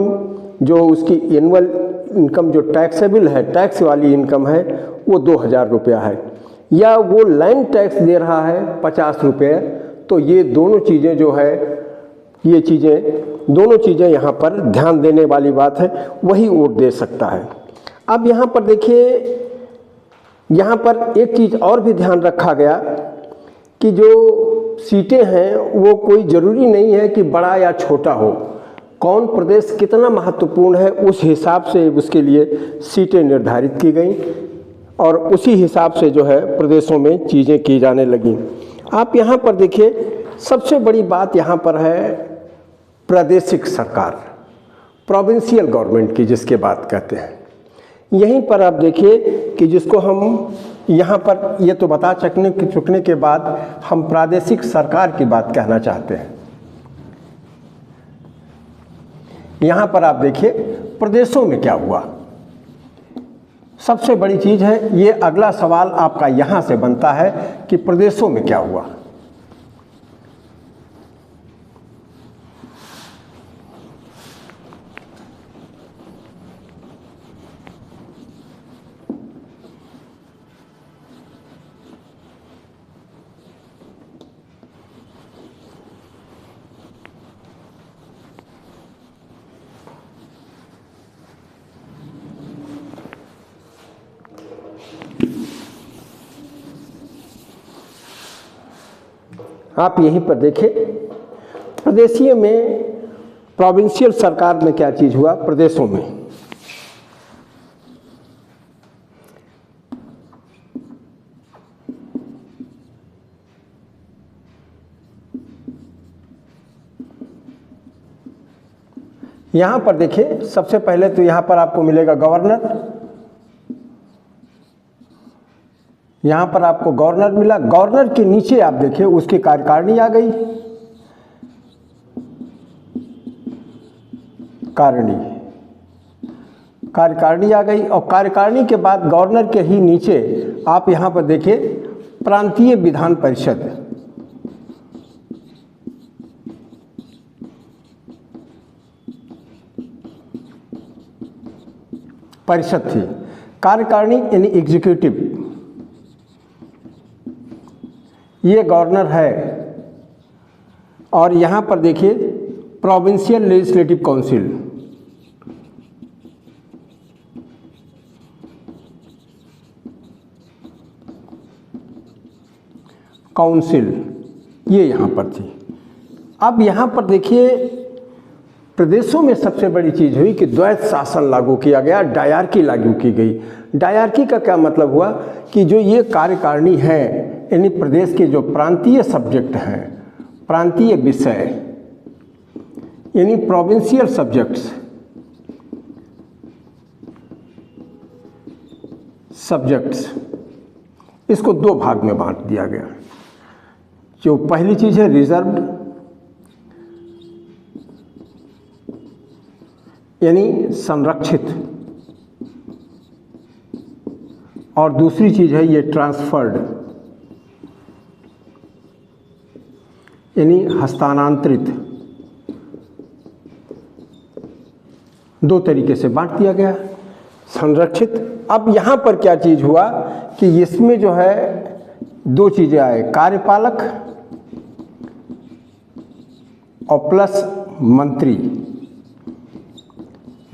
जो उसकी एनुअल इनकम जो टैक्सेबल है, टैक्स वाली इनकम है, वो 2000 रुपया है, या वो लैंड टैक्स दे रहा है 50 रुपये, तो ये दोनों चीज़ें जो है, ये चीज़ें दोनों चीज़ें यहाँ पर ध्यान देने वाली बात है, वही वोट दे सकता है। अब यहाँ पर देखिए, यहाँ पर एक चीज़ और भी ध्यान रखा गया कि जो सीटें हैं वो कोई ज़रूरी नहीं है कि बड़ा या छोटा हो, कौन प्रदेश कितना महत्वपूर्ण है उस हिसाब से उसके लिए सीटें निर्धारित की गई और उसी हिसाब से जो है प्रदेशों में चीज़ें की जाने लगी। आप यहाँ पर देखिए, सबसे बड़ी बात यहाँ पर है प्रादेशिक सरकार, प्रोविंशियल गवर्नमेंट की जिसके बात कहते हैं। यहीं पर आप देखिए कि जिसको हम यहाँ पर ये तो बता चुकने के बाद हम प्रादेशिक सरकार की बात कहना चाहते हैं। यहाँ पर आप देखिए प्रदेशों में क्या हुआ, सबसे बड़ी चीज़ है ये। अगला सवाल आपका यहाँ से बनता है कि प्रदेशों में क्या हुआ। आप यहीं पर देखें, प्रदेशीय में, प्रोविंशियल सरकार में क्या चीज़ हुआ, प्रदेशों में यहाँ पर देखिए, सबसे पहले तो यहाँ पर आपको मिलेगा गवर्नर। यहाँ पर आपको गवर्नर मिला। गवर्नर के नीचे आप देखिए उसकी कार्यकारिणी आ गई, कार्यकारिणी आ गई। और कार्यकारिणी के बाद गवर्नर के ही नीचे आप यहाँ पर देखिए प्रांतीय विधान परिषद, थी। कार्यकारिणी यानी एग्जीक्यूटिव, ये गवर्नर है। और यहाँ पर देखिए प्रोविंशियल लेजिस्लेटिव काउंसिल, ये यहाँ पर थी। अब यहाँ पर देखिए प्रदेशों में सबसे बड़ी चीज़ हुई कि द्वैत शासन लागू किया गया, डायरकी लागू की गई। डायरकी का क्या मतलब हुआ कि जो ये कार्यकारिणी है, यानी प्रदेश के जो प्रांतीय सब्जेक्ट हैं, प्रांतीय विषय यानी प्रोविंशियल सब्जेक्ट्स, इसको 2 भाग में बांट दिया गया। जो पहली चीज़ है रिजर्व्ड, यानी संरक्षित, और दूसरी चीज़ है ये ट्रांसफर्ड, यानी हस्तांतरित। 2 तरीके से बांट दिया गया। संरक्षित। अब यहाँ पर क्या चीज़ हुआ कि इसमें जो है दो चीज़ें आए, कार्यपालक और प्लस मंत्री।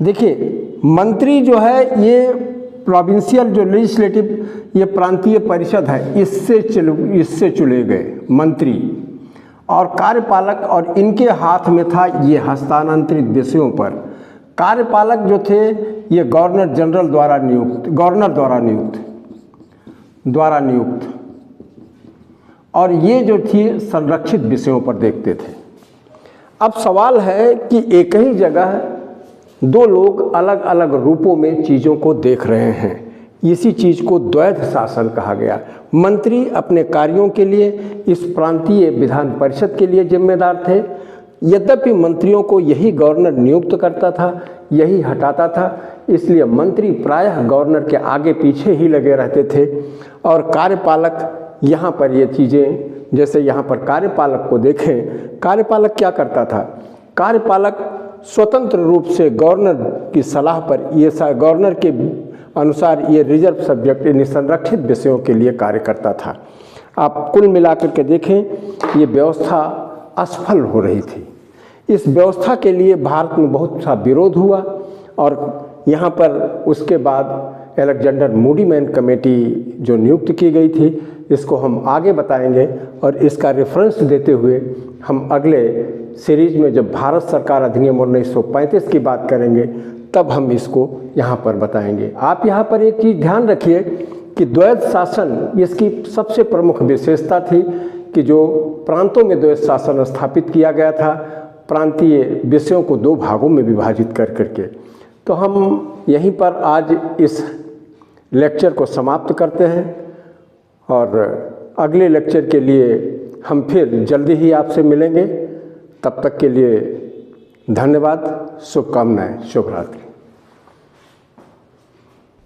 देखिए मंत्री जो है ये प्रोविंशियल जो लेजिस्लेटिव, ये प्रांतीय परिषद है, इससे चुने गए मंत्री, और कार्यपालक और इनके हाथ में था ये हस्तांतरित विषयों पर। कार्यपालक जो थे ये गवर्नर जनरल द्वारा नियुक्त, गवर्नर द्वारा नियुक्त, और ये जो थी संरक्षित विषयों पर देखते थे। अब सवाल है कि एक ही जगह दो लोग अलग अलग रूपों में चीज़ों को देख रहे हैं, इसी चीज़ को द्वैध शासन कहा गया। मंत्री अपने कार्यों के लिए इस प्रांतीय विधान परिषद के लिए जिम्मेदार थे, यद्यपि मंत्रियों को यही गवर्नर नियुक्त करता था, यही हटाता था, इसलिए मंत्री प्रायः गवर्नर के आगे पीछे ही लगे रहते थे। और कार्यपालक यहाँ पर ये चीज़ें, जैसे यहाँ पर कार्यपालक को देखें, कार्यपालक क्या करता था, कार्यपालक स्वतंत्र रूप से गवर्नर की सलाह पर, ये गवर्नर के अनुसार ये रिजर्व सब्जेक्ट यानी संरक्षित विषयों के लिए कार्य करता था। आप कुल मिलाकर के देखें ये व्यवस्था असफल हो रही थी। इस व्यवस्था के लिए भारत में बहुत सा विरोध हुआ और यहाँ पर उसके बाद अलेक्जेंडर मूडी मैन कमेटी जो नियुक्त की गई थी, इसको हम आगे बताएंगे और इसका रेफरेंस देते हुए हम अगले सीरीज में जब भारत सरकार अधिनियम 1935 की बात करेंगे तब हम इसको यहाँ पर बताएंगे। आप यहाँ पर एक चीज़ ध्यान रखिए कि द्वैध शासन इसकी सबसे प्रमुख विशेषता थी कि जो प्रांतों में द्वैध शासन स्थापित किया गया था, प्रांतीय विषयों को दो भागों में विभाजित कर करके। तो हम यहीं पर आज इस लेक्चर को समाप्त करते हैं और अगले लेक्चर के लिए हम फिर जल्दी ही आपसे मिलेंगे। तब तक के लिए धन्यवाद, शुभकामनाएं, शुभ रात्रि।